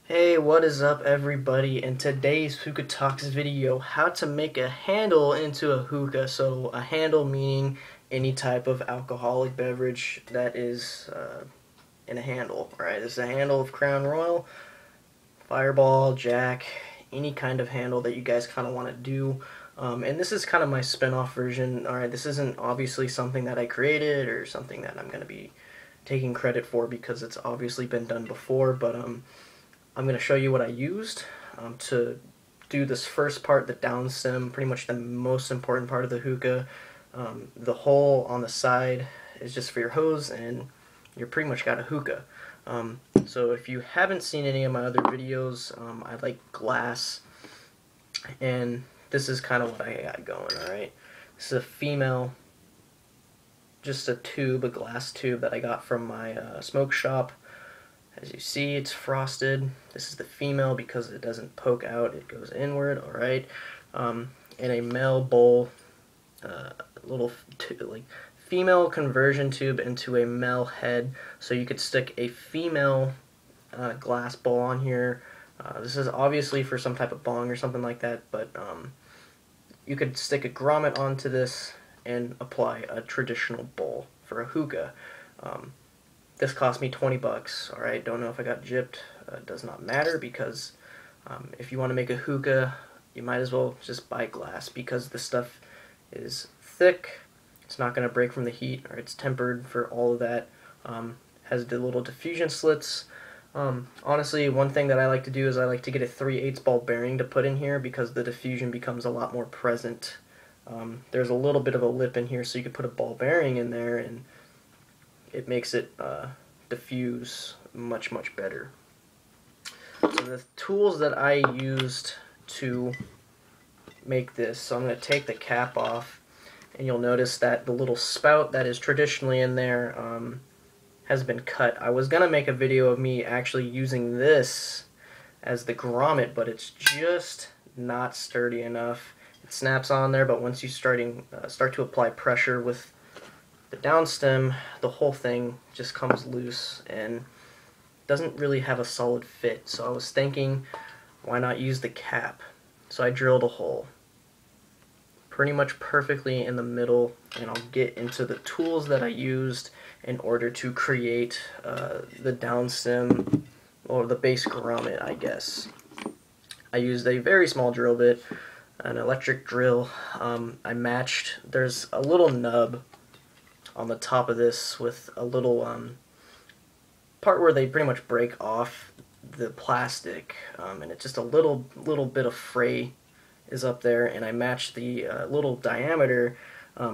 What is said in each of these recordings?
Hey, what is up everybody? In today's Hookah Talks video, how to make a handle into a hookah. So a handle meaning any type of alcoholic beverage that is in a handle, right? This is a handle of Crown Royal, Fireball, Jack, any kind of handle that you guys kind of want to do. And this is kind of my spin-off version. Alright, this isn't obviously something that I created or something that I'm going to be taking credit for because it's obviously been done before, but I'm going to show you what I used to do this first part, the down stem, pretty much the most important part of the hookah. The hole on the side is just for your hose, and you're pretty much got a hookah. So if you haven't seen any of my other videos, I like glass, and this is kind of what I got going, alright? This is a female, just a tube, a glass tube that I got from my smoke shop. As you see, it's frosted. This is the female because it doesn't poke out, it goes inward, alright? In a male bowl, little like female conversion tube into a male head, so you could stick a female glass bowl on here. This is obviously for some type of bong or something like that, but you could stick a grommet onto this and apply a traditional bowl for a hookah. This cost me 20 bucks, alright? Don't know if I got gypped. It does not matter because if you want to make a hookah, you might as well just buy glass because the stuff is thick. It's not going to break from the heat, or it's tempered for all of that. Has the little diffusion slits. Honestly, one thing that I like to do is I like to get a 3/8 ball bearing to put in here because the diffusion becomes a lot more present. There's a little bit of a lip in here, so you could put a ball bearing in there and it makes it diffuse much better. So the tools that I used to make this, so I'm going to take the cap off, and you'll notice that the little spout that is traditionally in there has been cut. I was going to make a video of me actually using this as the grommet, but it's just not sturdy enough. It snaps on there, but once you start to apply pressure with the down stem, the whole thing just comes loose and doesn't really have a solid fit. So I was thinking, why not use the cap? So I drilled a hole pretty much perfectly in the middle, and I'll get into the tools that I used in order to create the down stem, or the base grommet, I guess. I used a very small drill bit, an electric drill. I matched, there's a little nub on the top of this with a little part where they pretty much break off the plastic, and it's just a little bit of fray is up there, and I matched the little diameter,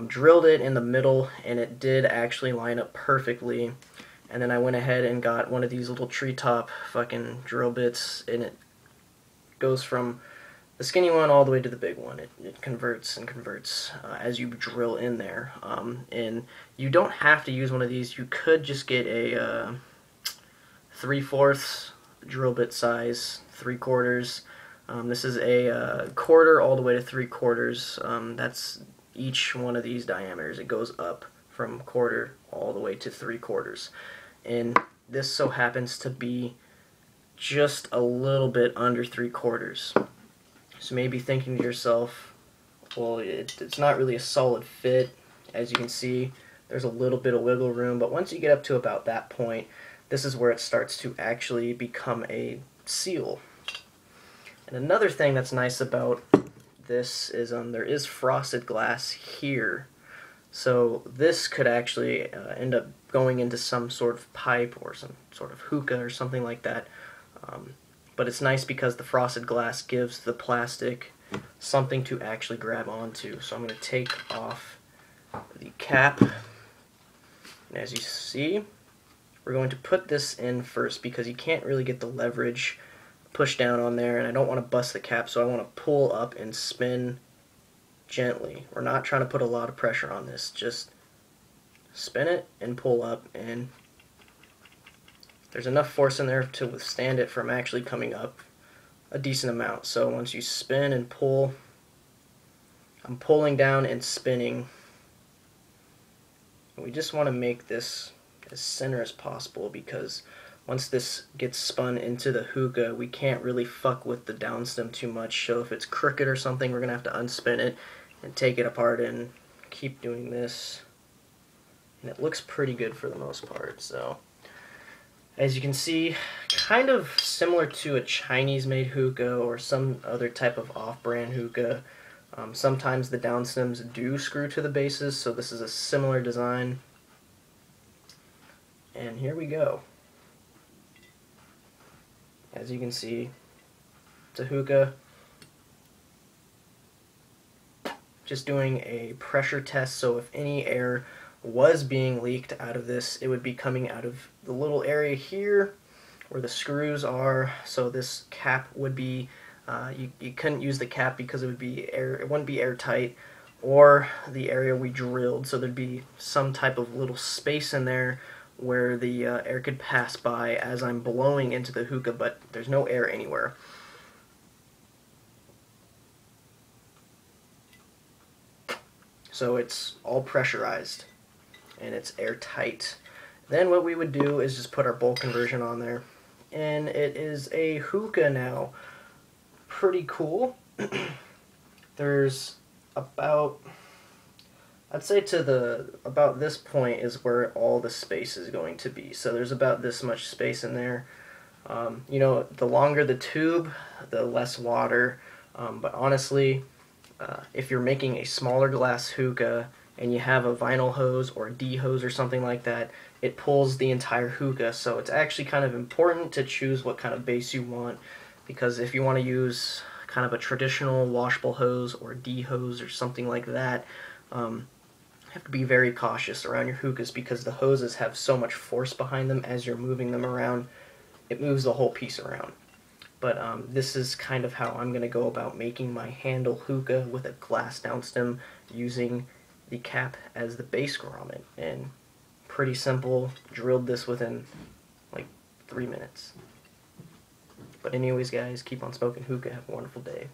drilled it in the middle, and it did actually line up perfectly. And then I went ahead and got one of these little treetop fucking drill bits, and it goes from the skinny one all the way to the big one. It converts and converts as you drill in there. And you don't have to use one of these. You could just get a 3/4 drill bit size, 3/4. This is a quarter all the way to 3/4. That's each one of these diameters. It goes up from quarter all the way to 3/4. And this so happens to be just a little bit under 3/4. So maybe thinking to yourself, well, it's not really a solid fit. As you can see, there's a little bit of wiggle room, but once you get up to about that point, this is where it starts to actually become a seal. And another thing that's nice about this is there is frosted glass here. So this could actually end up going into some sort of pipe or some sort of hookah or something like that. But it's nice because the frosted glass gives the plastic something to actually grab onto. So I'm going to take off the cap, and as you see, we're going to put this in first because you can't really get the leverage push down on there, and I don't want to bust the cap, so I want to pull up and spin gently. We're not trying to put a lot of pressure on this, just spin it and pull up, and there's enough force in there to withstand it from actually coming up a decent amount. So once you spin and pull, I'm pulling down and spinning. We just want to make this as center as possible because once this gets spun into the hookah, we can't really fuck with the downstem too much. So if it's crooked or something, we're gonna have to unspin it and take it apart and keep doing this. And it looks pretty good for the most part. So as you can see, kind of similar to a Chinese-made hookah or some other type of off-brand hookah. Sometimes the downstems do screw to the bases, so this is a similar design. And here we go. As you can see, it's a hookah. Just doing a pressure test, so if any air was being leaked out of this, it would be coming out of the little area here where the screws are. So this cap would be, you couldn't use the cap because it would be air, it wouldn't be airtight, or the area we drilled, so there'd be some type of little space in there where the air could pass by as I'm blowing into the hookah, but there's no air anywhere. So it's all pressurized and it's airtight. Then what we would do is just put our bowl conversion on there, and it is a hookah now. Pretty cool. There's about, I'd say to about this point is where all the space is going to be. So there's about this much space in there. You know, the longer the tube, the less water. But honestly, if you're making a smaller glass hookah and you have a vinyl hose or a D hose or something like that, it pulls the entire hookah. So it's actually kind of important to choose what kind of base you want, because if you want to use kind of a traditional washable hose or a D hose or something like that, you have to be very cautious around your hookahs, because the hoses have so much force behind them as you're moving them around. It moves the whole piece around. But this is kind of how I'm going to go about making my handle hookah with a glass downstem, using the cap as the base grommet. And pretty simple, drilled this within like 3 minutes. But anyways guys, keep on smoking hookah, have a wonderful day.